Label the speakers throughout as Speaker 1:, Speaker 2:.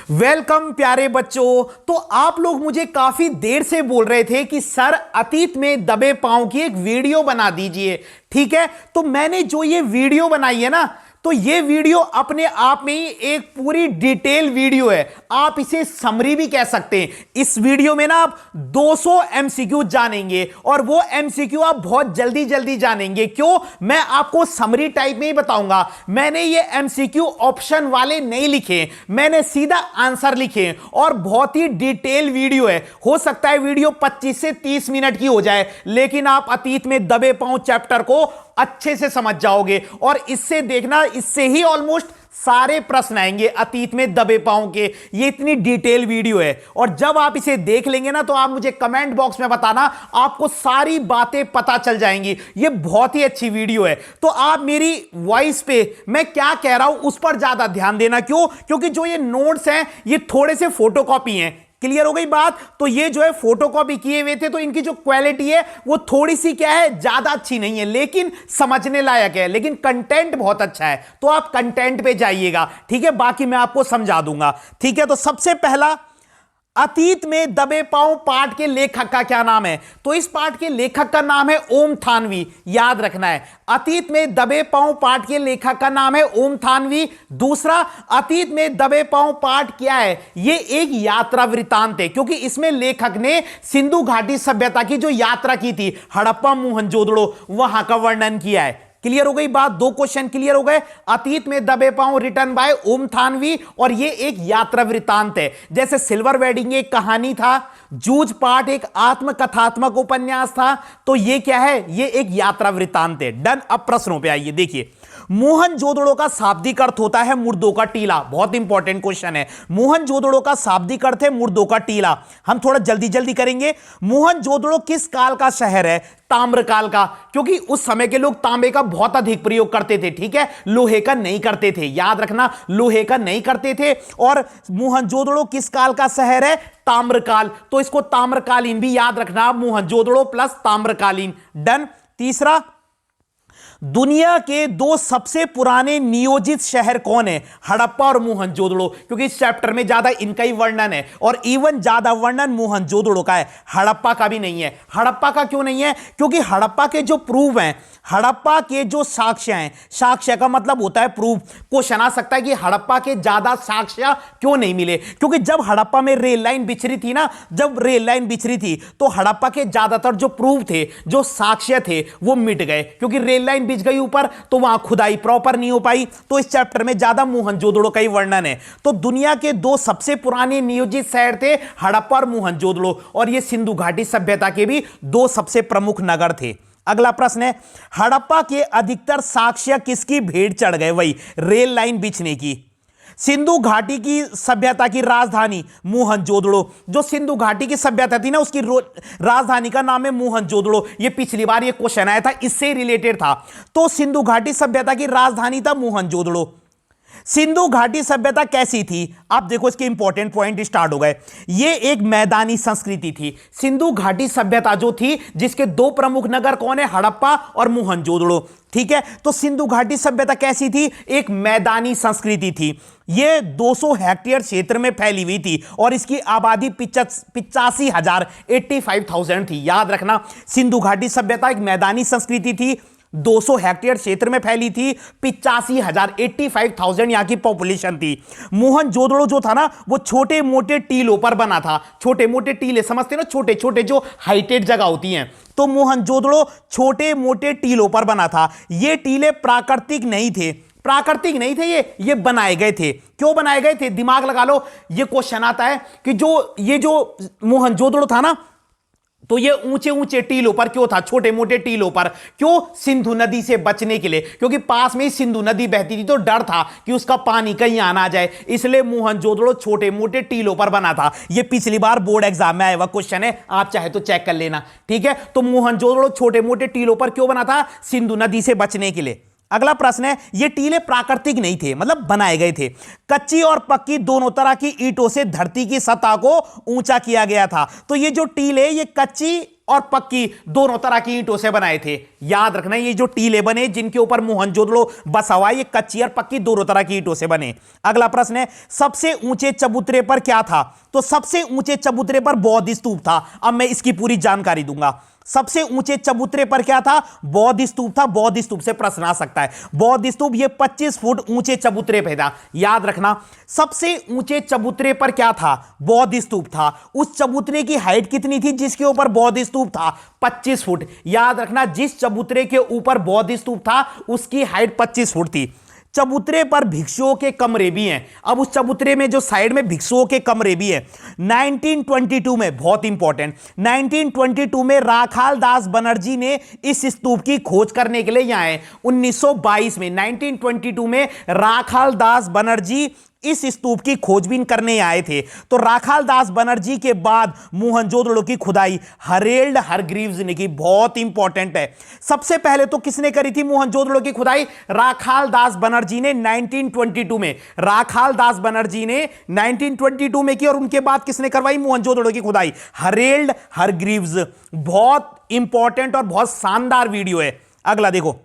Speaker 1: Welcome प्यारे बच्चों। तो आप लोग मुझे काफी देर से बोल रहे थे कि सर अतीत में दबे पांव की एक वीडियो बना दीजिए। ठीक है, तो मैंने जो ये वीडियो बनाई है ना, तो ये वीडियो अपने आप में ही एक पूरी डिटेल वीडियो है। आप इसे समरी भी कह सकते हैं। इस वीडियो में ना आप 200 एमसीक्यू जानेंगे और वो एमसीक्यू आप बहुत जल्दी जल्दी जानेंगे। क्यों? मैं आपको समरी टाइप में ही बताऊंगा। मैंने ये एमसीक्यू ऑप्शन वाले नहीं लिखे, मैंने सीधा आंसर लिखे और बहुत ही डिटेल वीडियो है। हो सकता है वीडियो 25 से 30 मिनट की हो जाए, लेकिन आप अतीत में दबे पांव चैप्टर को अच्छे से समझ जाओगे। और इससे देखना, इससे ही ऑलमोस्ट सारे प्रश्न आएंगे अतीत में दबे पांव के। ये इतनी डिटेल वीडियो है और जब आप इसे देख लेंगे ना, तो आप मुझे कमेंट बॉक्स में बताना, आपको सारी बातें पता चल जाएंगी। ये बहुत ही अच्छी वीडियो है। तो आप मेरी वॉइस पे मैं क्या कह रहा हूं उस पर ज्यादा ध्यान देना। क्यों? क्योंकि जो ये नोट्स हैं ये थोड़े से फोटोकॉपी हैं। क्लियर हो गई बात? तो ये जो है फोटोकॉपी किए हुए थे, तो इनकी जो क्वालिटी है वो थोड़ी सी क्या है, ज्यादा अच्छी नहीं है, लेकिन समझने लायक है। लेकिन कंटेंट बहुत अच्छा है, तो आप कंटेंट पे जाइएगा। ठीक है, बाकी मैं आपको समझा दूंगा। ठीक है, तो सबसे पहला, अतीत में दबे पांव पाठ के लेखक का क्या नाम है? तो इस पाठ के लेखक का नाम है ओम थानवी। याद रखना है, अतीत में दबे पांव पाठ के लेखक का नाम है ओम थानवी। दूसरा, अतीत में दबे पांव पाठ क्या है? ये एक यात्रा वृतांत है, क्योंकि इसमें लेखक ने सिंधु घाटी सभ्यता की जो यात्रा की थी, हड़प्पा मोहनजोदड़ो, वहां का वर्णन किया है। क्लियर हो गई बात? दो क्वेश्चन क्लियर हो गए। अतीत में दबे पांव रिटन बाय ओम थानवी, और ये एक यात्रा वृतांत है। जैसे सिल्वर वेडिंग एक कहानी था, जूझ पाठ एक आत्मकथात्मक उपन्यास था, तो ये क्या है? ये एक यात्रा वृतांत है। डन। अब प्रश्नों पे आइए। देखिए, मोहनजोदड़ो का शाब्दिक अर्थ होता है मुर्दों का टीला। बहुत इंपॉर्टेंट क्वेश्चन है। मोहनजोदड़ो का शाब्दिक अर्थ है मुर्दों का टीला। हम थोड़ा जल्दी जल्दी करेंगे। मोहनजोदड़ो किस काल का शहर है? ताम्रकाल का, क्योंकि उस समय के लोग तांबे का बहुत अधिक प्रयोग करते थे। ठीक है, लोहे का नहीं करते थे। याद रखना, लोहे का नहीं करते थे। और मोहनजोदड़ो किस काल का शहर है? ताम्रकाल। तो इसको ताम्रकालीन भी याद रखना, मोहनजोदड़ो प्लस ताम्रकालीन। डन। तीसरा, दुनिया के दो सबसे पुराने नियोजित शहर कौन है? हड़प्पा और मोहनजोदड़ो, क्योंकि इस चैप्टर में ज्यादा इनका ही वर्णन है और इवन ज्यादा वर्णन मोहनजोदड़ो का है, हड़प्पा का भी नहीं है। हड़प्पा का क्यों नहीं है? क्योंकि हड़प्पा के जो प्रूफ हैं, हड़प्पा के जो साक्ष्य हैं, साक्ष्य का मतलब होता है प्रूफ। क्वेश्चन आ सकता है कि हड़प्पा के ज्यादा साक्ष्य क्यों नहीं मिले? क्योंकि जब हड़प्पा में रेल लाइन बिछरी थी ना, जब रेल लाइन बिछरी थी, तो हड़प्पा के ज्यादातर जो प्रूफ थे, जो साक्ष्य थे, वो मिट गए। क्योंकि रेल लाइन बिछ गई ऊपर, तो वहां खुदाई प्रॉपर नहीं हो पाई। तो इस चैप्टर में ज्यादा मोहनजोदड़ो का ही वर्णन है। तो दुनिया के दो सबसे पुराने नियोजित शहर थे हड़प्पा और मोहनजोदड़ो, और ये सिंधु घाटी सभ्यता के भी दो सबसे प्रमुख नगर थे। अगला प्रश्न है, हड़प्पा के अधिकतर साक्ष्य किसकी भेंट चढ़ गए? वही रेल लाइन बिछने की। सिंधु घाटी की सभ्यता की राजधानी मोहनजोदड़ो। जो सिंधु घाटी की सभ्यता थी ना, उसकी राजधानी का नाम है मोहनजोदड़ो। ये पिछली बार ये क्वेश्चन आया था, इससे रिलेटेड था। तो सिंधु घाटी सभ्यता की राजधानी था मोहनजोदड़ो। सिंधु घाटी सभ्यता कैसी थी? आप देखो, इसके इंपॉर्टेंट पॉइंट स्टार्ट हो गए। ये एक मैदानी संस्कृति थी। सिंधु घाटी सभ्यता जो थी, जिसके दो प्रमुख नगर कौन है? हड़प्पा और मोहनजोदड़ो। ठीक है, तो सिंधु घाटी सभ्यता कैसी थी? एक मैदानी संस्कृति थी। ये 200 हेक्टेयर क्षेत्र में फैली हुई थी और इसकी आबादी 85,000 85,000 थी। याद रखना, सिंधु घाटी सभ्यता एक मैदानी संस्कृति थी, 200 हेक्टेयर क्षेत्र में फैली थी, 85,000 85,000 यहां की पॉपुलेशन थी। मोहनजोदड़ो जो था ना, वो छोटे मोटे टीलों पर बना था। छोटे मोटे टीले समझते ना, छोटे छोटे जो हाइटेड जगह होती हैं, तो मोहनजोदड़ो छोटे मोटे टीलों पर बना था। ये टीले प्राकृतिक नहीं थे, प्राकृतिक नहीं थे, ये बनाए गए थे। क्यों बनाए गए थे? दिमाग लगा लो। ये क्वेश्चन आता है कि ये जो मोहनजोदड़ो था ना, तो ये ऊंचे ऊंचे टीलों पर क्यों था? छोटे मोटे टीलों पर क्यों? सिंधु नदी से बचने के लिए, क्योंकि पास में ही सिंधु नदी बहती थी, तो डर था कि उसका पानी कहीं आना आ जाए, इसलिए मोहनजोदड़ो छोटे मोटे टीलों पर बना था। ये पिछली बार बोर्ड एग्जाम में आया हुआ क्वेश्चन है, आप चाहे तो चेक कर लेना। ठीक है, तो मोहनजोदड़ो छोटे मोटे टीलों पर क्यों बना था? सिंधु नदी से बचने के लिए। अगला प्रश्न है, ये टीले प्राकृतिक नहीं थे, मतलब बनाए गए थे। कच्ची और पक्की दोनों तरह की ईंटों से धरती की सतह को ऊंचा किया गया था। तो ये जो टीले, ये कच्ची और पक्की दोनों तरह की ईंटों से बनाए थे। याद रखना, ये जो टीले बने जिनके ऊपर मोहनजोदड़ो बसा हुआ है, ये कच्ची और पक्की दोनों तरह की ईंटों से बने। अगला प्रश्न है, सबसे ऊंचे चबूतरे पर क्या था? तो सबसे ऊंचे चबूतरे पर बौद्ध स्तूप था। अब मैं इसकी पूरी जानकारी दूंगा। सबसे ऊंचे चबूतरे पर क्या था? बौद्ध स्तूप था। बौद्ध स्तूप से प्रश्न आ सकता है। बौद्ध स्तूप ये 25 फुट ऊंचे चबूतरे पे था। याद रखना, सबसे ऊंचे चबूतरे पर क्या था? बौद्ध स्तूप था। उस चबूतरे की हाइट कितनी थी जिसके ऊपर बौद्ध स्तूप था? 25 फुट। याद रखना, जिस चबूतरे के ऊपर बौद्ध स्तूप था उसकी हाइट 25 फुट थी। चबूतरे पर भिक्षुओं के कमरे भी हैं। अब उस चबूतरे में जो साइड में भिक्षुओं के कमरे भी हैं। 1922 में, बहुत इंपॉर्टेंट, 1922 में राखाल दास बनर्जी ने इस स्तूप की खोज करने के लिए यहां आए। 1922 में, 1922 में राखाल दास बनर्जी इस स्तूप की खोजबीन करने आए थे। तो राखाल दास बनर्जी के बाद मोहनजोदड़ो की खुदाई हरेल्ड हरग्रीव्स ने की। बहुत इंपॉर्टेंट है। सबसे पहले तो किसने करी थी मोहनजोदड़ो की खुदाई? राखाल दास बनर्जी ने 1922 में। राखाल दास बनर्जी ने 1922 में की और उनके बाद किसने करवाई मोहनजोदड़ो की खुदाई? हरेल्ड हरग्रीव्स। बहुत इंपॉर्टेंट और बहुत शानदार वीडियो है। अगला देखो,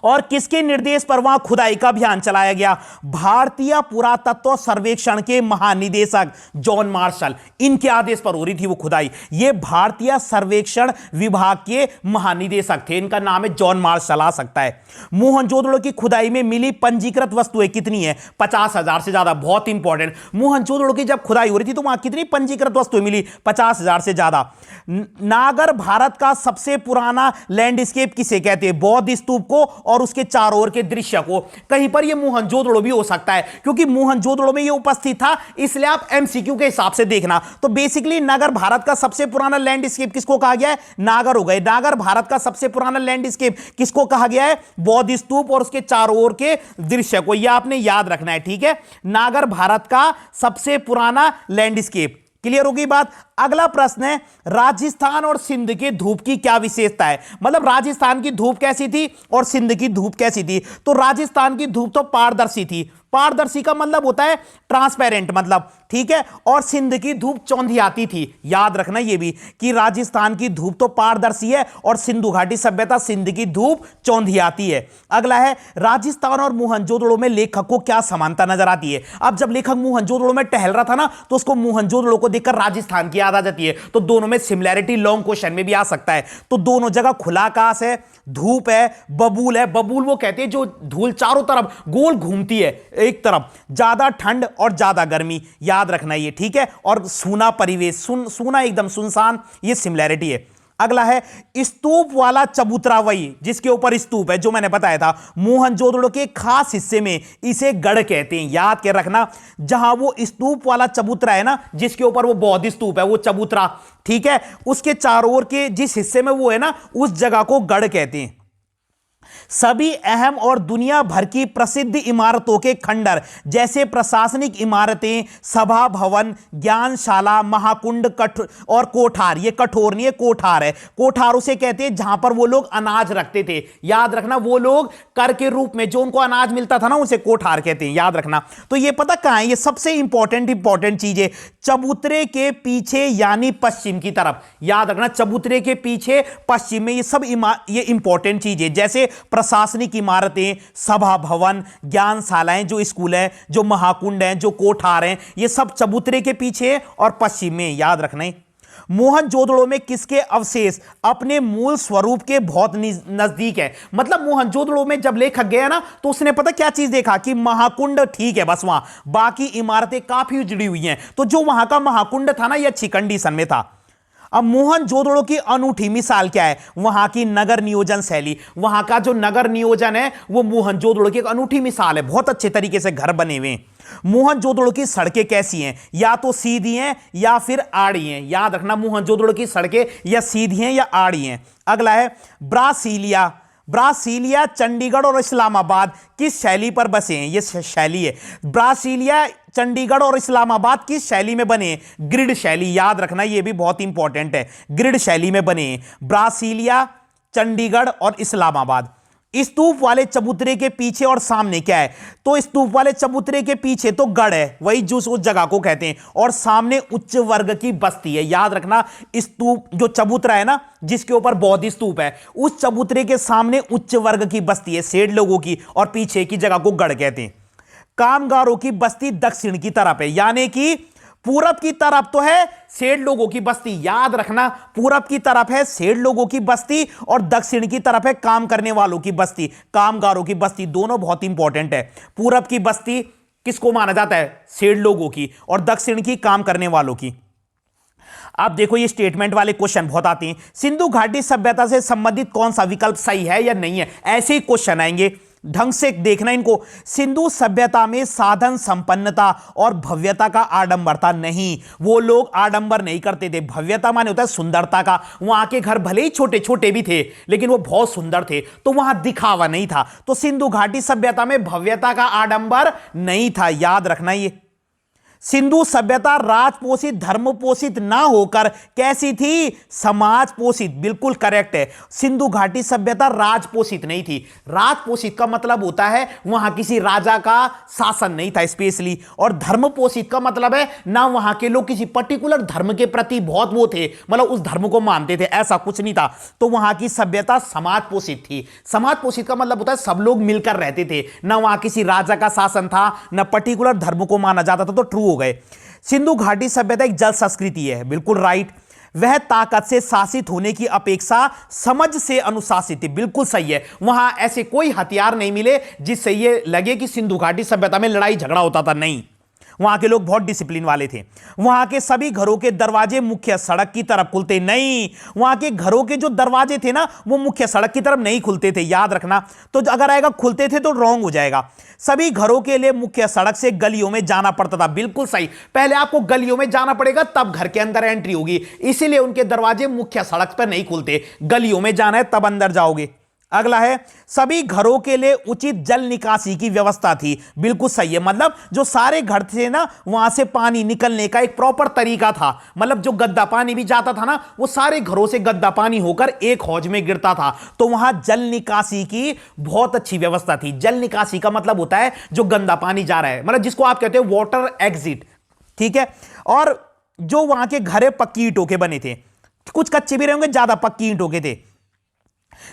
Speaker 1: और किसके निर्देश पर वहां खुदाई का अभियान चलाया गया? भारतीय पुरातत्व सर्वेक्षण के महानिदेशक जॉन मार्शल, इनके आदेश पर हो रही थी वो खुदाई। ये भारतीय सर्वेक्षण विभाग के महानिदेशक थे, इनका नाम है जॉन मार्शल, आ सकता है। मोहनजोदड़ो की खुदाई में मिली पंजीकृत वस्तुएं कितनी है? 50,000 से ज्यादा। बहुत इंपॉर्टेंट, मोहनजोदड़ो की जब खुदाई हो रही थी तो वहां कितनी पंजीकृत वस्तुएं मिली? 50,000 से ज्यादा। नागर भारत का सबसे पुराना लैंडस्केप किसे कहते हैं? बौद्ध स्तूप को और उसके चारों ओर के दृश्य को। कहीं पर यह मोहनजोदड़ो भी हो सकता है क्योंकि मोहनजोदड़ो में यह उपस्थित था, इसलिए आप एमसीक्यू के हिसाब से देखना। तो बेसिकली नागर भारत का सबसे पुराना लैंडस्केप किसको कहा गया है? नागर हो गए। नागर भारत का सबसे पुराना लैंडस्केप किसको कहा गया है? बौद्ध स्तूप और उसके चारों ओर के दृश्य को। यह आपने याद रखना है, ठीक है। नागर भारत का सबसे पुराना लैंडस्केप। क्लियर होगी बात। अगला प्रश्न है, राजस्थान और सिंध की धूप की क्या विशेषता है? मतलब राजस्थान की धूप कैसी थी और सिंध की धूप कैसी थी? तो राजस्थान की धूप तो पारदर्शी थी। पारदर्शी का मतलब होता है ट्रांसपेरेंट, मतलब, ठीक है। और सिंध की धूप चौंधियाती थी। याद रखना ये भी कि राजस्थान की धूप तो पारदर्शी है और सिंधु घाटी सभ्यता, सिंध की धूप चौंधियाती है। अगला है, राजस्थान और मोहनजोदड़ो में लेखक को क्या समानता नजर आती है? अब जब लेखक मोहनजोदड़ो में टहल रहा था ना तो उसको मोहनजोदड़ो को देखकर राजस्थान की याद आ जाती है। तो दोनों में सिमिलैरिटी लॉन्ग क्वेश्चन में भी आ सकता है। तो दोनों जगह खुला आकाश है, धूप है, बबूल है। बबूल वो कहते हैं जो धूल चारों तरफ गोल घूमती है, एक तरफ ज्यादा ठंड और ज्यादा गर्मी। याद रखना ये, ठीक है। और सूना परिवेश, सूना एकदम सुनसान, ये सिमिलैरिटी है। अगला है, स्तूप वाला चबूतरा, वही जिसके ऊपर स्तूप है जो मैंने बताया था। मोहनजोदड़ो के खास हिस्से में इसे गढ़ कहते हैं। याद के रखना, जहां वो स्तूप वाला चबूतरा है ना, जिसके ऊपर वो बौद्ध स्तूप है, वो चबूतरा, ठीक है, उसके चारों ओर के जिस हिस्से में वो है ना, उस जगह को गढ़ कहते हैं। सभी अहम और दुनिया भर की प्रसिद्ध इमारतों के खंडर जैसे प्रशासनिक इमारतें, सभा भवन, ज्ञानशाला, महाकुंड और कोठार, ये कठोर नहीं है, कोठार है। कोठार उसे कहते हैं जहां पर वो लोग अनाज रखते थे। याद रखना, वो लोग कर के रूप में जो उनको अनाज मिलता था ना, उसे कोठार कहते हैं। याद रखना। तो ये पता कहां है? ये सबसे इंपॉर्टेंट चीज है, चबूतरे के पीछे यानी पश्चिम की तरफ। याद रखना, चबूतरे के पीछे पश्चिम में, ये सब ये इंपॉर्टेंट चीज है। जैसे प्रशासनिक इमारतें, सभा भवन, ज्ञानशालाएं, जो स्कूल हैं, जो महाकुंड हैं, जो कोठार हैं, ये सब चबूतरे के पीछे और पश्चिम में। याद रखना है। मोहनजोदड़ो में किसके अवशेष अपने मूल स्वरूप के बहुत नजदीक है? मतलब मोहनजोदड़ो में जब लेखक गया ना तो उसने पता क्या चीज देखा कि महाकुंड ठीक है, बस वहां बाकी इमारतें काफी उजड़ी हुई हैं। तो जो वहां का महाकुंड था ना, यह अच्छी कंडीशन में था। अब मोहनजोदड़ो की अनूठी मिसाल क्या है? वहां की नगर नियोजन शैली। वहां का जो नगर नियोजन है वो मोहनजोदड़ो की एक अनूठी मिसाल है। बहुत अच्छे तरीके से घर बने हुए हैं। मोहनजोदड़ो की सड़कें कैसी हैं? या तो सीधी हैं या फिर आड़ी हैं। याद रखना, मोहनजोदड़ो की सड़कें या सीधी हैं या आड़ी हैं। अगला है, ब्रासीलिया चंडीगढ़ और इस्लामाबाद किस शैली पर बसे हैं? ये शैली है। ब्रासीलिया, चंडीगढ़ और इस्लामाबाद किस शैली में बने हैं? ग्रिड शैली। याद रखना, ये भी बहुत इंपॉर्टेंट है, ग्रिड शैली में बने हैं ब्रासीलिया, चंडीगढ़ और इस्लामाबाद। स्तूप वाले चबूतरे के पीछे और सामने क्या है? तो स्तूप वाले चबूतरे के पीछे तो गढ़ है, वही जो उस जगह को कहते हैं, और सामने उच्च वर्ग की बस्ती है। याद रखना, स्तूप जो चबूतरा है ना जिसके ऊपर बौद्ध स्तूप है, उस चबूतरे के सामने उच्च वर्ग की बस्ती है, सेठ लोगों की, और पीछे की जगह को गढ़ कहते हैं। कामगारों की बस्ती दक्षिण की तरफ है, यानी कि पूरब की तरफ तो है सेठ लोगों की बस्ती। याद रखना, पूरब की तरफ है सेठ लोगों की बस्ती और दक्षिण की तरफ है काम करने वालों की बस्ती, कामगारों की बस्ती। दोनों बहुत इंपॉर्टेंट है। पूरब की बस्ती किसको माना जाता है? सेठ लोगों की, और दक्षिण की काम करने वालों की। अब देखो ये स्टेटमेंट वाले क्वेश्चन बहुत आते हैं। सिंधु घाटी सभ्यता से संबंधित कौन सा विकल्प सही है या नहीं है, ऐसे ही क्वेश्चन आएंगे, ढंग से देखना इनको। सिंधु सभ्यता में साधन संपन्नता और भव्यता का आडंबर था नहीं, वो लोग आडंबर नहीं करते थे। भव्यता माने होता है सुंदरता का। वहां के घर भले ही छोटे छोटे भी थे लेकिन वो बहुत सुंदर थे, तो वहां दिखावा नहीं था। तो सिंधु घाटी सभ्यता में भव्यता का आडंबर नहीं था, याद रखना ये। सिंधु सभ्यता राजपोषित धर्म पोषित ना होकर कैसी थी? समाज पोषित। बिल्कुल करेक्ट है। सिंधु घाटी सभ्यता राजपोषित नहीं थी। राजपोषित का मतलब होता है वहां किसी राजा का शासन नहीं था स्पेशली, और धर्म पोषित का मतलब है ना वहां के लोग किसी पर्टिकुलर धर्म के प्रति बहुत वो थे, मतलब उस धर्म को मानते थे, ऐसा कुछ नहीं था। तो वहां की सभ्यता समाज पोषित थी। समाज पोषित का मतलब होता है सब लोग मिलकर रहते थे, ना वहां किसी राजा का शासन था, ना पर्टिकुलर धर्म को माना जाता था। तो ट्रू हो गए। सिंधु घाटी सभ्यता एक जल संस्कृति है, बिल्कुल राइट। वह ताकत से शासित होने की अपेक्षा समझ से अनुशासित थी, बिल्कुल सही है। वहां ऐसे कोई हथियार नहीं मिले जिससे यह लगे कि सिंधु घाटी सभ्यता में लड़ाई झगड़ा होता था, नहीं। वहां के लोग बहुत डिसिप्लिन वाले थे। वहां के सभी घरों के दरवाजे मुख्य सड़क की तरफ खुलते नहीं। वहां के घरों के जो दरवाजे थे ना वो मुख्य सड़क की तरफ नहीं खुलते थे, याद रखना। तो अगर आएगा खुलते थे तो रॉन्ग हो जाएगा। सभी घरों के लिए मुख्य सड़क से गलियों में जाना पड़ता था, बिल्कुल सही। पहले आपको गलियों में जाना पड़ेगा तब घर के अंदर एंट्री होगी, इसीलिए उनके दरवाजे मुख्य सड़क पर नहीं खुलते, गलियों में जाना है तब अंदर जाओगे। अगला है, सभी घरों के लिए उचित जल निकासी की व्यवस्था थी, बिल्कुल सही है। मतलब जो सारे घर थे ना वहां से पानी निकलने का एक प्रॉपर तरीका था। मतलब जो गद्दा पानी भी जाता था ना वो सारे घरों से गद्दा पानी होकर एक हौज में गिरता था। तो वहां जल निकासी की बहुत अच्छी व्यवस्था थी। जल निकासी का मतलब होता है जो गंदा पानी जा रहा है, मतलब जिसको आप कहते हो वाटर एग्जिट, ठीक है। और जो वहां के घरे पक्की ईंटों के बने थे, कुछ कच्चे भी रहेंगे, ज्यादा पक्की ईंटों के थे।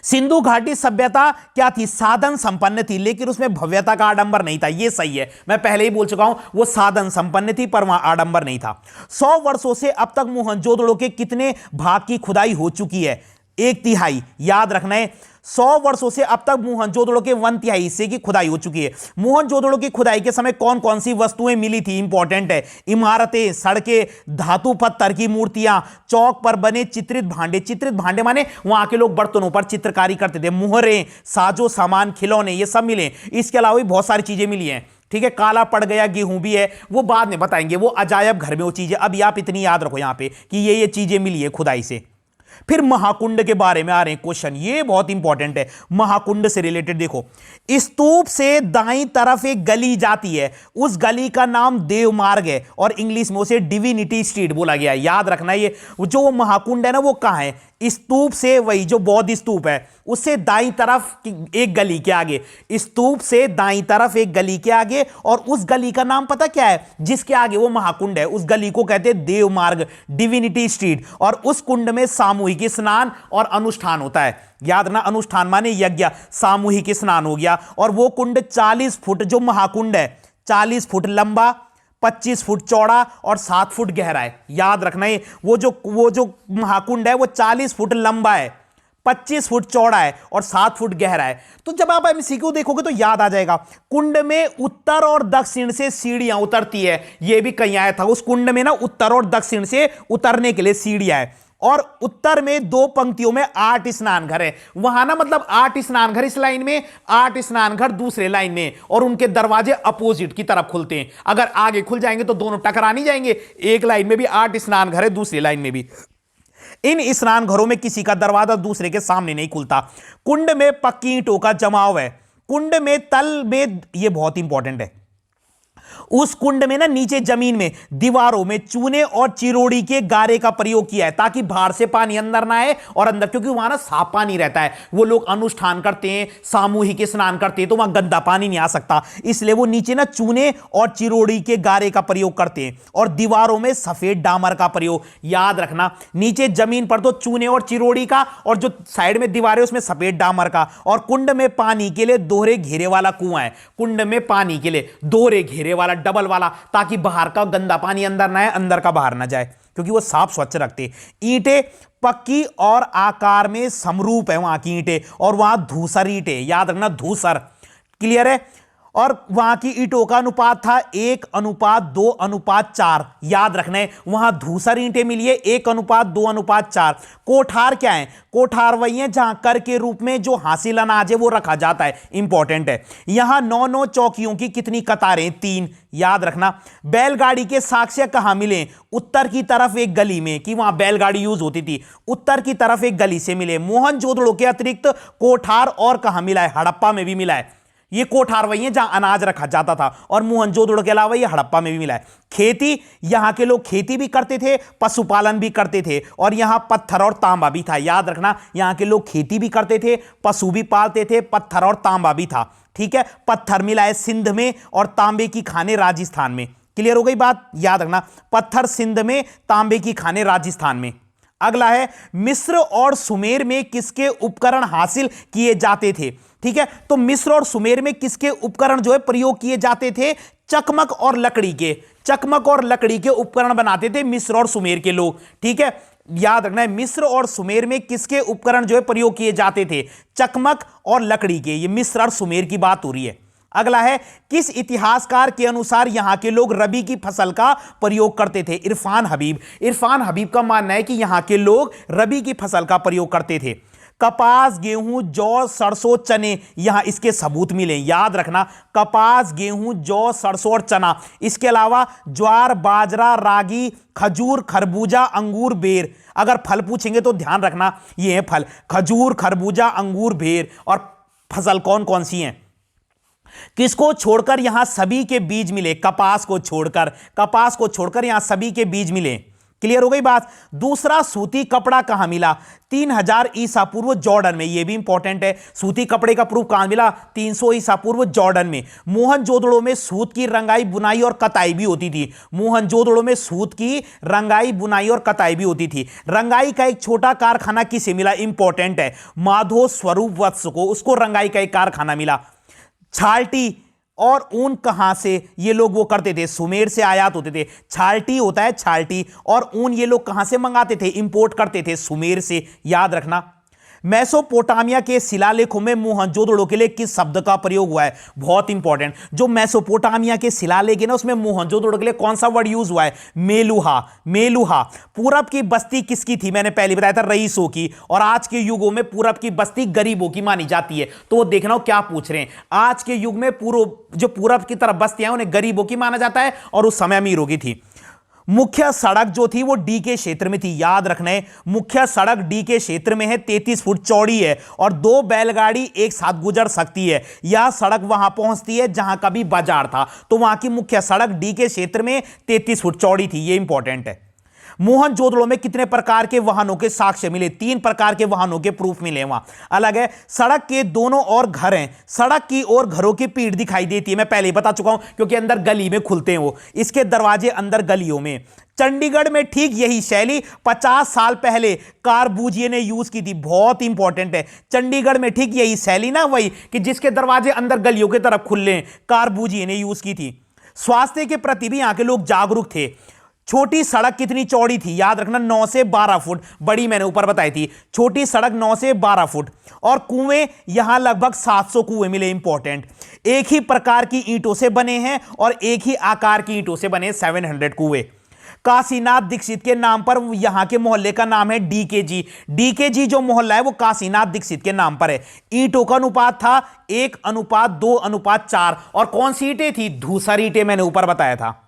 Speaker 1: सिंधु घाटी सभ्यता क्या थी? साधन संपन्न थी, लेकिन उसमें भव्यता का आडंबर नहीं था, यह सही है। मैं पहले ही बोल चुका हूं वो साधन संपन्न थी पर वहां आडंबर नहीं था। 100 वर्षों से अब तक मोहनजोदड़ो के कितने भाग की खुदाई हो चुकी है? 1/3। याद रखना है 100 वर्षों से अब तक मोहनजोदड़ो के 1/3 हिस्से की खुदाई हो चुकी है। मोहनजोदड़ो की खुदाई के समय कौन कौन सी वस्तुएं मिली थी? इंपॉर्टेंट है। इमारतें, सड़कें, धातु पत्थर की मूर्तियां, चौक पर बने चित्रित भांडे। चित्रित भांडे माने वहां के लोग बर्तनों पर चित्रकारी करते थे। मुहरें, साजो सामान, खिलौने, ये सब मिले। इसके अलावा भी बहुत सारी चीजें मिली हैं, ठीक है। काला पड़ गया गेहूं भी है, वो बाद में बताएंगे, वो अजायब घर में वो चीजें। अभी आप इतनी याद रखो यहां पे कि ये चीजें मिली है खुदाई से। फिर महाकुंड के बारे में आ रहे हैं क्वेश्चन, ये बहुत इंपॉर्टेंट है। महाकुंड से रिलेटेड देखो, स्तूप से दाईं तरफ एक गली जाती है, उस गली का नाम देव मार्ग है और इंग्लिश में उसे डिविनिटी स्ट्रीट बोला गया है। याद रखना ये जो महाकुंड है ना वो कहां है? स्तूप से, वही जो बौद्ध स्तूप है उससे दाईं तरफ एक गली के आगे, स्तूप से दाईं तरफ एक गली के आगे, और उस गली का नाम पता क्या है जिसके आगे वो महाकुंड है? उस गली को कहते हैं देव मार्ग, डिविनिटी स्ट्रीट। और उस कुंड में सामूहिक स्नान और अनुष्ठान होता है। याद रखना, अनुष्ठान माने यज्ञ, सामूहिक स्नान हो गया। और वो कुंड 40 फुट, जो महाकुंड है 40 फुट लंबा, 25 फुट चौड़ा और 7 फुट गहरा है। याद रखना है वो जो महाकुंड है वो 40 फुट लंबा है, 25 फुट चौड़ा है और 7 फुट गहरा है। तो जब आप एमसीक्यू देखोगे तो याद आ जाएगा। कुंड में उत्तर और दक्षिण से सीढ़ियां उतरती है, यह भी कहीं आया था। उस कुंड में ना उत्तर और दक्षिण से उतरने के लिए सीढ़ियां है, और उत्तर में 2 पंक्तियों में 8 स्नान घर है। वहां ना मतलब 8 स्नान घर इस लाइन में, 8 स्नान घर दूसरे लाइन में, और उनके दरवाजे अपोजिट की तरफ खुलते हैं। अगर आगे खुल जाएंगे तो दोनों टकरा नहीं जाएंगे। एक लाइन में भी 8 स्नान घर है, दूसरी लाइन में भी। इन स्नान घरों में किसी का दरवाजा दूसरे के सामने नहीं खुलता। कुंड में पक्की ईंटों का जमाव है। कुंड में तल में, यह बहुत इंपॉर्टेंट है, उस कुंड में ना नीचे जमीन में दीवारों में चूने और चिरोड़ी के गारे का प्रयोग किया है ताकि बाहर से पानी अंदर ना आए और अंदर, क्योंकि वहां ना साफ पानी रहता है, वो लोग अनुष्ठान करते हैं, सामूहिक स्नान करते हैं, तो वहां गंदा पानी नहीं आ सकता, इसलिए वो नीचे ना चूने और चिरोड़ी के गारे का प्रयोग करते हैं। और दीवारों में सफेद डामर का प्रयोग, याद रखना नीचे जमीन पर तो चूने और चिरोड़ी का, और जो साइड में दीवारें उसमें सफेद डामर का। और कुंड में पानी के लिए दोहरे घेरे वाला कुआं है, कुंड में पानी के लिए दोहरे घेरे वाला, डबल वाला, ताकि बाहर का गंदा पानी अंदर ना आए, अंदर का बाहर ना जाए, क्योंकि वो साफ स्वच्छ रखते। ईंटें पक्की और आकार में समरूप है वहां की ईंटें, और वहां धूसर ईंटें, याद रखना धूसर, क्लियर है। और वहां की ईंटों का अनुपात था 1:2:4, याद रखना है, वहां धूसर ईंटें मिली है 1:2:4। कोठार क्या है? कोठार वही है जहां कर के रूप में जो हासिल अनाज है वो रखा जाता है, इंपॉर्टेंट है। यहां 9 चौकियों की कितनी कतारें? 3, याद रखना। बैलगाड़ी के साक्ष्य कहां मिले? उत्तर की तरफ एक गली में, कि वहां बैलगाड़ी यूज होती थी, उत्तर की तरफ एक गली से मिले। मोहनजोदड़ो के अतिरिक्त कोठार और कहां मिला है? हड़प्पा में भी मिला है। ये कोठार वही है जहां अनाज रखा जाता था, और मोहनजोदड़ो के अलावा ये हड़प्पा में भी मिला है। खेती, यहां के लोग खेती भी करते थे, पशुपालन भी करते थे, और यहां पत्थर और तांबा भी था, याद रखना, यहां के लोग खेती भी करते थे, पशु भी पालते थे, पत्थर और तांबा भी था, ठीक है। पत्थर मिला है सिंध में, और तांबे की खाने राजस्थान में, क्लियर हो गई बात, याद रखना, पत्थर सिंध में, तांबे की खाने राजस्थान में। अगला है, मिस्र और सुमेर में किसके उपकरण हासिल किए जाते थे? ठीक है, तो मिस्र और सुमेर में किसके उपकरण जो है प्रयोग किए जाते थे? चकमक और लकड़ी के, चकमक और लकड़ी के उपकरण बनाते थे मिस्र और सुमेर के लोग, ठीक है। याद रखना है, मिस्र और सुमेर में किसके उपकरण जो है प्रयोग किए जाते थे? चकमक और लकड़ी के। ये मिस्र और सुमेर की बात हो रही है। अगला है, किस इतिहासकार के अनुसार यहां के लोग रबी की फसल का प्रयोग करते थे? इरफान हबीब। इरफान हबीब का मानना है कि यहां के लोग रबी की फसल का प्रयोग करते थे। कपास, गेहूं, जौ, सरसों, चने, यहां इसके सबूत मिले, याद रखना, कपास, गेहूं, जौ, सरसों और चना। इसके अलावा ज्वार, बाजरा, रागी, खजूर, खरबूजा, अंगूर, बेर। अगर फल पूछेंगे तो ध्यान रखना, ये है फल, खजूर, खरबूजा, अंगूर, बेर। और फसल कौन कौन सी हैं? किसको छोड़कर यहां सभी के बीज मिले? कपास को छोड़कर, कपास को छोड़कर यहां सभी के बीज मिले, क्लियर हो गई बात। दूसरा, सूती कपड़ा कहां मिला? 3000 ईसा पूर्व जॉर्डन में, यह भी इंपॉर्टेंट है। सूती कपड़े का प्रूफ कहां मिला? 300 ईसा पूर्व जॉर्डन में। मोहनजोदड़ो में सूत की रंगाई, बुनाई और कताई भी होती थी। मोहनजोदड़ो में सूत की रंगाई, बुनाई और कताई भी होती थी। रंगाई का एक छोटा कारखाना किसे मिला? इंपॉर्टेंट है, माधो स्वरूप वत्स को, उसको रंगाई का एक कारखाना मिला। छाल्टी और ऊन कहां से ये लोग वो करते थे? सुमेर से आयात होते थे। छाल्टी होता है, छाल्टी, और ऊन ये लोग कहां से मंगाते थे? इंपोर्ट करते थे, सुमेर से, याद रखना। मेसोपोटामिया के शिलालेखों में मोहनजोदड़ो के लिए किस शब्द का प्रयोग हुआ है? बहुत इंपॉर्टेंट, जो मेसोपोटामिया के शिलालेख है ना, उसमें मोहनजोदड़ो के लिए कौन सा वर्ड यूज हुआ है? मेलुहा, मेलुहा। पूरब की बस्ती किसकी थी? मैंने पहले बताया था, रईसों की। और आज के युगों में पूरब की बस्ती गरीबों की मानी जाती है। तो वो देखना क्या पूछ रहे हैं, आज के युग में जो पूरब की तरफ बस्तियां उन्हें गरीबों की माना जाता है, और उस समय अमीरों की थी। मुख्य सड़क जो थी वो डी के क्षेत्र में थी, याद रखना है, मुख्य सड़क डी के क्षेत्र में है, 33 फुट चौड़ी है, और 2 बैलगाड़ी एक साथ गुजर सकती है। यह सड़क वहां पहुंचती है जहां कभी बाजार था, तो वहां की मुख्य सड़क डी के क्षेत्र में 33 फुट चौड़ी थी, ये इंपॉर्टेंट है। मोहनजोदड़ो में कितने प्रकार के वाहनों के साक्ष्य मिले? 3 प्रकार के वाहनों के प्रूफ मिले वहां। अलग है, सड़क के दोनों ओर घर हैं, सड़क की ओर घरों की पीठ दिखाई देती है, मैं पहले ही बता चुका हूं, क्योंकि अंदर गली में खुलते हैं वो, इसके दरवाजे अंदर गलियों में। चंडीगढ़ में ठीक यही शैली 50 साल पहले कार्बूजिए ने यूज की थी, बहुत इंपॉर्टेंट है। चंडीगढ़ में ठीक यही शैली ना, वही कि जिसके दरवाजे अंदर गलियों की तरफ खुले, कार्बूजिए ने यूज की थी। स्वास्थ्य के प्रति भी यहां के लोग जागरूक थे। छोटी सड़क कितनी चौड़ी थी? याद रखना, 9 से 12 फुट। बड़ी मैंने ऊपर बताई थी, छोटी सड़क 9 से 12 फुट। और कुएं यहां लगभग 700 कुएं मिले, इंपॉर्टेंट। एक ही प्रकार की ईंटों से बने हैं और एक ही आकार की ईंटों से बने 700 कुएं। काशीनाथ दीक्षित के नाम पर यहां के मोहल्ले का नाम है डीकेजी। डीकेजी जो मोहल्ला है वो काशीनाथ दीक्षित के नाम पर है। ईंटों का अनुपात था 1:2:4। और कौन सी ईंटें थी? धूसर ईंटें, मैंने ऊपर बताया था।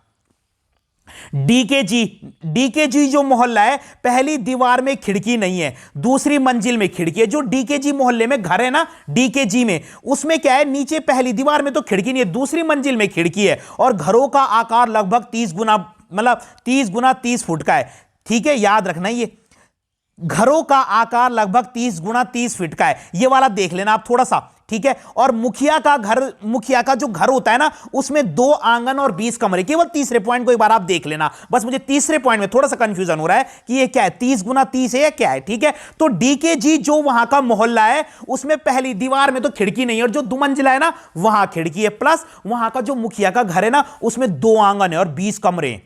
Speaker 1: डीकेजी, डीकेजी जो मोहल्ला है, पहली दीवार में खिड़की नहीं है, दूसरी मंजिल में खिड़की है। जो डीकेजी मोहल्ले में घर है ना, डीकेजी में, उसमें क्या है, नीचे पहली दीवार में तो खिड़की नहीं है, दूसरी मंजिल में खिड़की है, और घरों का आकार लगभग 30 गुना, मतलब 30 गुना 30 फुट का है। ठीक है, याद रखना, ये घरों का आकार लगभग 30 गुना 30 फीट का है। ये वाला देख लेना आप थोड़ा सा। ठीक है, और मुखिया का घर, मुखिया का जो घर होता है ना, उसमें 2 आंगन और 20 कमरे। केवल तीसरे पॉइंट को एक बार आप देख लेना, बस मुझे तीसरे पॉइंट में थोड़ा सा कंफ्यूजन हो रहा है कि ये क्या है, 30 गुना 30 है या क्या है। ठीक है, तो डीकेजी जो वहां का मोहल्ला है, उसमें पहली दीवार में तो खिड़की नहीं है, और जो 2 मंजिला है ना, वहां खिड़की है, प्लस वहां का जो मुखिया का घर है ना, उसमें 2 आंगन है और 20 कमरे हैं।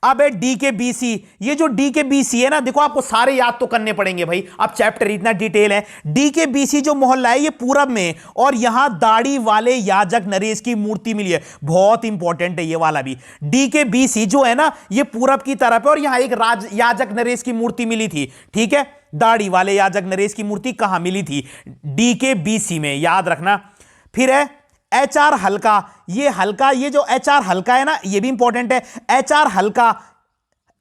Speaker 1: अब है डीकेबीसी। ये जो डीकेबीसी है ना, देखो आपको सारे याद तो करने पड़ेंगे भाई, अब चैप्टर इतना डिटेल है। डीकेबीसी जो मोहल्ला है, ये पूरब में, और यहां दाढ़ी वाले याजक नरेश की मूर्ति मिली है। बहुत इंपॉर्टेंट है ये वाला भी। डीकेबीसी जो है ना, ये पूरब की तरफ है, और यहां एक याजक नरेश की मूर्ति मिली थी। ठीक है, दाढ़ी वाले याजक नरेश की मूर्ति कहां मिली थी, डीकेबीसी में, याद रखना। फिर है एचआर हल्का। ये हल्का, ये जो एचआर हल्का है ना, ये भी इंपॉर्टेंट है। एचआर हल्का,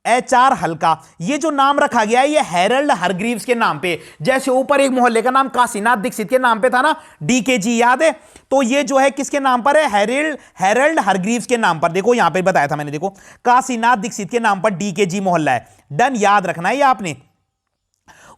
Speaker 1: एचआर हल्का, ये जो नाम रखा गया है, ये हैरल्ड हरग्रीव्स के नाम पे, जैसे ऊपर एक मोहल्ले का नाम काशीनाथ दीक्षित के नाम पे था ना, डीकेजी, याद है, तो ये जो है किसके नाम पर है, हैरल्ड हरग्रीव्स के नाम पर। देखो यहां पे बताया था मैंने, देखो काशीनाथ दीक्षित के नाम पर डीकेजी मोहल्ला है। डन, याद रखना है ये आपने।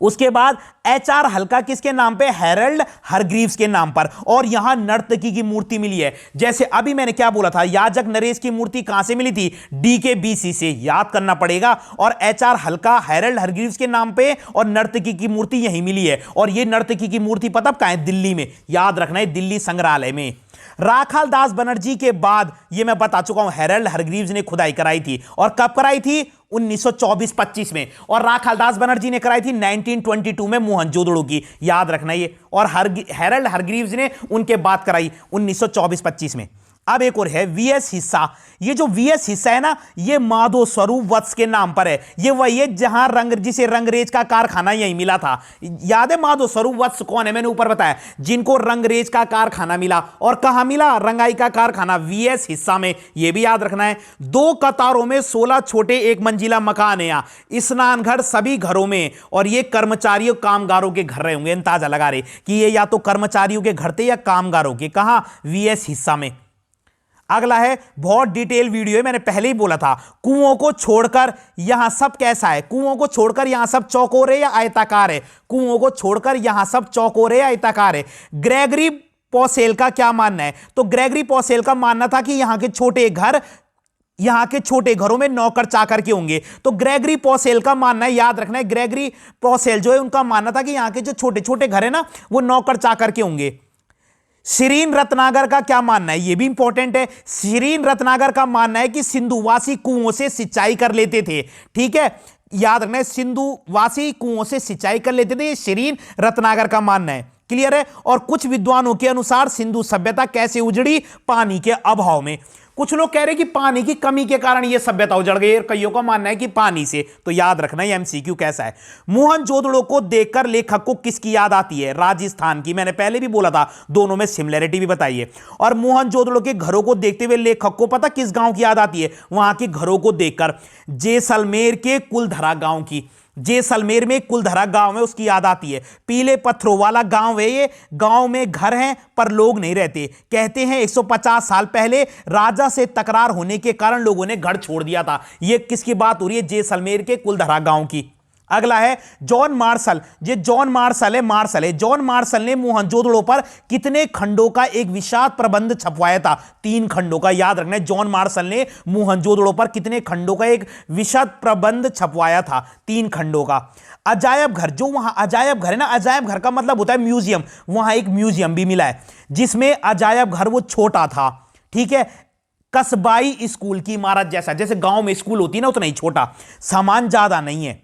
Speaker 1: उसके बाद एचआर हल्का किसके नाम पे, हैरल्ड हरग्रीव्स के नाम पर, और यहां नर्तकी की मूर्ति मिली है। जैसे अभी मैंने क्या बोला था, याजक नरेश की मूर्ति कहां से मिली थी, डीकेबीसी से, याद करना पड़ेगा। और एचआर हल्का हैरल्ड हरग्रीव्स के नाम पे, और नर्तकी की मूर्ति यहीं मिली है। और ये नर्तकी की मूर्ति पता कहां है, दिल्ली में, याद रखना है, दिल्ली संग्रहालय में। राखाल दास बनर्जी के बाद, ये मैं बता चुका हूं, हैरल्ड हरग्रीव्स ने खुदाई कराई थी, और कब कराई थी, 1924-25 में। और राखाल दास बनर्जी ने कराई थी 1922 में मोहनजोदड़ो की, याद रखना ये। और हैरल्ड हरग्रीव्स ने उनके बाद कराई 1924-25 में। अब एक और है वीएस हिस्सा। ये जो वीएस हिस्सा है ना, ये माधो स्वरूप वत्स के नाम पर है। ये वही है जहां जिसे रंगरेज का कारखाना यही मिला था। याद है माधो स्वरूप वत्स कौन है, मैंने ऊपर बताया, जिनको रंगरेज का कारखाना मिला। और कहां मिला, रंगाई का कारखाना, वीएस हिस्सा में, ये भी याद रखना है। 2 कतारों में 16 छोटे 1 मंजिला मकान है, स्नान घर सभी घरों में, और ये कर्मचारियों कामगारों के घर रहे होंगे। अंदाजा लगा रहे कि ये या तो कर्मचारियों के घर थे या कामगारों के। कहां, वीएस हिस्सा में। अगला है, बहुत डिटेल वीडियो है, मैंने पहले ही बोला था, कुओं को छोड़कर यहां सब कैसा है, कुओं को छोड़कर यहां सब चौकोर है या आयताकार है, कुओं को छोड़कर यहां सब चौकोर है या आयताकार है। ग्रेगरी पोसेल का क्या मानना है, तो ग्रेगरी पोसेल का मानना था कि यहां के छोटे घरों में नौकर चाकर के होंगे। तो ग्रेगरी पोसेल का मानना है, याद रखना है, ग्रेगरी पोसेल जो है उनका मानना था कि यहां के जो छोटे छोटे घर है ना, वो नौकर चाकर के होंगे। शिरीन रत्नागर का क्या मानना है, यह भी इंपॉर्टेंट है। शिरीन रत्नागर का मानना है कि सिंधुवासी कुओं से सिंचाई कर लेते थे। ठीक है, याद रखना है, सिंधुवासी कुओं से सिंचाई कर लेते थे, शिरीन रत्नागर का मानना है। क्लियर है। और कुछ विद्वानों के अनुसार सिंधु सभ्यता कैसे उजड़ी, पानी के अभाव में। कुछ लोग कह रहे हैं कि पानी की कमी के कारण यह सभ्यता उजड़ गई, और कईयों का मानना है कि पानी से। तो याद रखना ये एमसीक्यू कैसा है। मोहनजोदड़ो को देखकर लेखक को किसकी याद आती है, राजस्थान की। मैंने पहले भी बोला था, दोनों में सिमिलरिटी भी बताई है। और मोहनजोदड़ो के घरों को देखते हुए लेखक को पता किस गांव की याद आती है, वहां के घरों को देखकर जैसलमेर के कुलधरा गांव की। जैसलमेर में कुलधरा गांव है, उसकी याद आती है। पीले पत्थरों वाला गांव है ये, गांव में घर हैं पर लोग नहीं रहते। कहते हैं 150 साल पहले राजा से तकरार होने के कारण लोगों ने घर छोड़ दिया था। ये किसकी बात हो रही है, जैसलमेर के कुलधरा गांव की। अगला है जॉन मार्शल। ये जॉन मार्शल है, जॉन मार्शल ने मोहनजोदड़ो पर कितने खंडों का एक विशाल प्रबंध छपवाया था, 3 खंडों का। याद रखना है, जॉन मार्शल ने मोहनजोदड़ो पर कितने खंडों का एक विशाल प्रबंध छपवाया था, 3 खंडों का। अजायब घर, जो वहां अजायब घर है ना, अजायब घर का मतलब होता है म्यूजियम, वहां एक म्यूजियम भी मिला है जिसमें अजायब घर वो छोटा था। ठीक है, कस्बाई स्कूल की इमारत जैसा, जैसे गांव में स्कूल होती है ना, उतना ही छोटा, सामान ज्यादा नहीं है।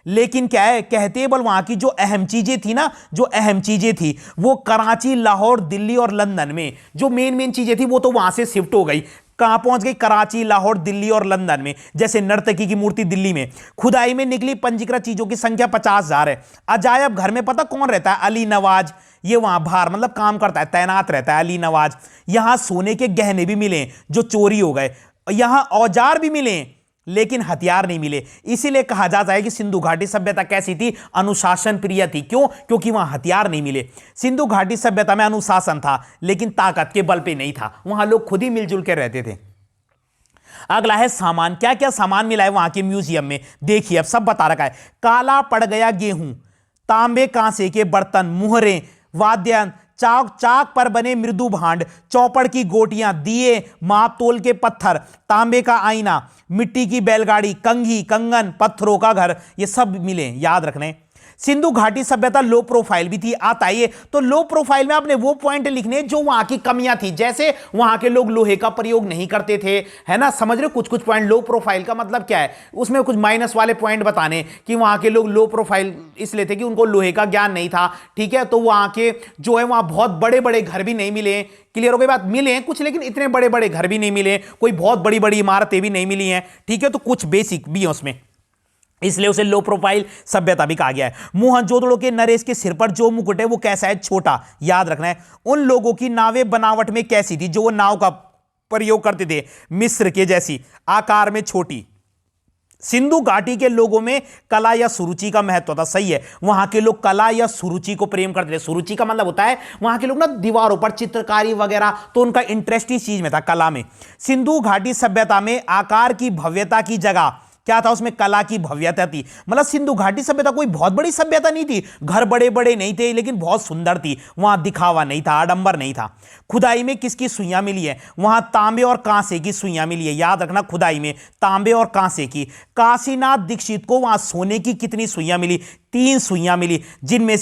Speaker 1: लेकिन क्या है, कहते हैं बल वहां की जो अहम चीजें थी ना, जो अहम चीजें थी वो कराची, लाहौर, दिल्ली और लंदन में जो मेन चीजें थी वो तो वहां से शिफ्ट हो गई। कहां पहुंच गई, कराची, लाहौर, दिल्ली और लंदन में। जैसे नर्तकी की मूर्ति दिल्ली में। खुदाई में निकली पंजीकृत चीजों की संख्या 50,000 है। अजायब घर में पता कौन रहता है, अली नवाज। ये वहां बाहर मतलब काम करता है, तैनात रहता है अली नवाज। यहां सोने के गहने भी मिले जो चोरी हो गए, यहां औजार भी मिले लेकिन हथियार नहीं मिले। इसीलिए कहा जाता है कि सिंधु घाटी सभ्यता कैसी थी, अनुशासन प्रिय थी। क्यों? क्योंकि वहां हथियार नहीं मिले। सिंधु घाटी सभ्यता में अनुशासन था लेकिन ताकत के बल पे नहीं था, वहां लोग खुद ही मिलजुल के रहते थे। अगला है सामान। क्या क्या सामान मिला है वहां के म्यूजियम में, देखिए अब सब बता रखा है। काला पड़ गया गेहूं, तांबे कांसे के बर्तन, मुहरें, वाद्य, चाक पर बने मृदु भांड, चौपड़ की गोटियां, दिए, माप तोल के पत्थर, तांबे का आईना, मिट्टी की बैलगाड़ी, कंघी, कंगन, पत्थरों का घर, ये सब मिले। याद रखने सिंधु घाटी सभ्यता लो प्रोफाइल भी थी। आता है तो लो प्रोफाइल में आपने वो पॉइंट लिखने जो वहां की कमियां थी, जैसे वहां के लोग लोहे का प्रयोग नहीं करते थे, है ना, समझ रहे हो। कुछ कुछ पॉइंट लो प्रोफाइल का मतलब क्या है, उसमें कुछ माइनस वाले पॉइंट बताने कि वहां के लोग लो प्रोफाइल इसलिए थे कि उनको लोहे का ज्ञान नहीं था, ठीक है। तो वहां के जो है वहां बहुत बड़े बड़े घर भी नहीं मिले। क्लियर हो गई बात, मिले कुछ लेकिन इतने बड़े बड़े घर भी नहीं मिले, कोई बहुत बड़ी बड़ी इमारतें भी नहीं मिली हैं, ठीक है। तो कुछ बेसिक भी है उसमें, इसलिए उसे लो प्रोफाइल सभ्यता भी कहा गया है। मोहनजोदड़ो के नरेश के सिर पर जो मुकुट है वो कैसा है, छोटा। याद रखना है। उन लोगों की नावें बनावट में कैसी थी, जो वो नाव का प्रयोग करते थे, मिस्र के जैसी, आकार में छोटी। सिंधु घाटी के लोगों में कला या सुरुचि का महत्व था। सही है, वहां के लोग कला या सुरुचि को प्रेम करते थे। सुरुचि का मतलब होता है वहां के लोग ना दीवारों पर चित्रकारी वगैरह, तो उनका इंटरेस्ट इस चीज में था, कला में। सिंधु घाटी सभ्यता में आकार की भव्यता की जगह क्या था, उसमें कला की भव्यता थी। मतलब सिंधु घाटी सभ्यता कोई बहुत बड़ी सभ्यता नहीं थी, घर बड़े बड़े नहीं थे, लेकिन बहुत सुंदर थी। वहां दिखावा नहीं था, आडंबर नहीं था। खुदाई में किसकी सुइयां मिली है, वहां तांबे और कांसे की सुइयां मिली है। याद रखना, खुदाई में तांबे और कांसे की। काशीनाथ दीक्षित को वहां सोने की कितनी सुइयां मिली, 3 सुइयां मिली, जिनमें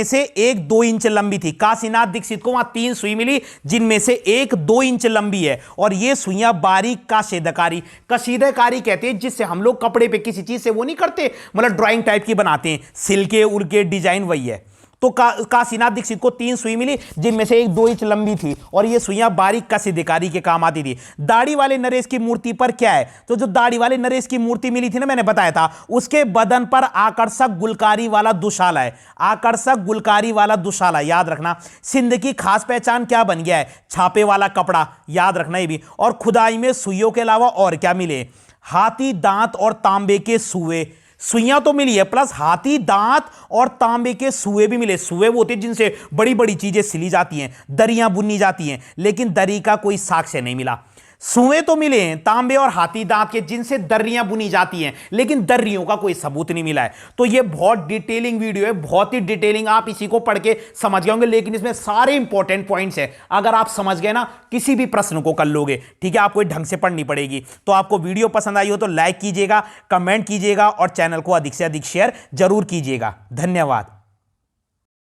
Speaker 1: से एक 2 इंच लंबी थी। काशीनाथ दीक्षित को वहां 3 सुई मिली, जिनमें से एक 2 इंच लंबी है। और ये सुइयां बारीक कशीदाकारी कहते हैं, जिससे हम लोग कपड़े पे किसी चीज से वो नहीं करते, मतलब ड्राइंग टाइप की बनाते हैं, सिल्के उड़के डिजाइन, वही है। तो काशीनाथ दीक्षित को 3 सुई मिली, जिनमें से एक 2 इंच लंबी थी, और ये सुइयां बारीक कशीदाकारी के काम आती थी। दाढ़ी वाले नरेश की मूर्ति पर क्या है, तो जो दाढ़ी वाले नरेश की मूर्ति मिली थी ना, मैंने बताया था, उसके बदन पर आकर्षक गुलकारी वाला दुशाला है। आकर्षक गुलकारी वाला दुशाला, याद रखना। सिंध की खास पहचान क्या बन गया है, छापे वाला कपड़ा, याद रखना ये भी। और खुदाई में सुइयों के अलावा और क्या मिले, हाथी दांत और तांबे के सुए। सुइयां तो मिली है, प्लस हाथी दांत और तांबे के सुए भी मिले। सुए वो होते हैं जिनसे बड़ी बड़ी चीजें सिली जाती हैं, दरियां बुनी जाती हैं, लेकिन दरी का कोई साक्ष्य नहीं मिला। सुए तो मिले हैं तांबे और हाथी दांत के, जिनसे दर्रियां बुनी जाती हैं, लेकिन दर्रियों का कोई सबूत नहीं मिला है। तो ये बहुत डिटेलिंग वीडियो है, बहुत ही डिटेलिंग, आप इसी को पढ़ के समझ गए होंगे, लेकिन इसमें सारे इंपॉर्टेंट पॉइंट्स हैं। अगर आप समझ गए ना, किसी भी प्रश्न को कर लोगे, ठीक है। आपको ढंग से पढ़नी पड़ेगी। तो आपको वीडियो पसंद आई हो तो लाइक कीजिएगा, कमेंट कीजिएगा और चैनल को अधिक से अधिक शेयर जरूर कीजिएगा। धन्यवाद।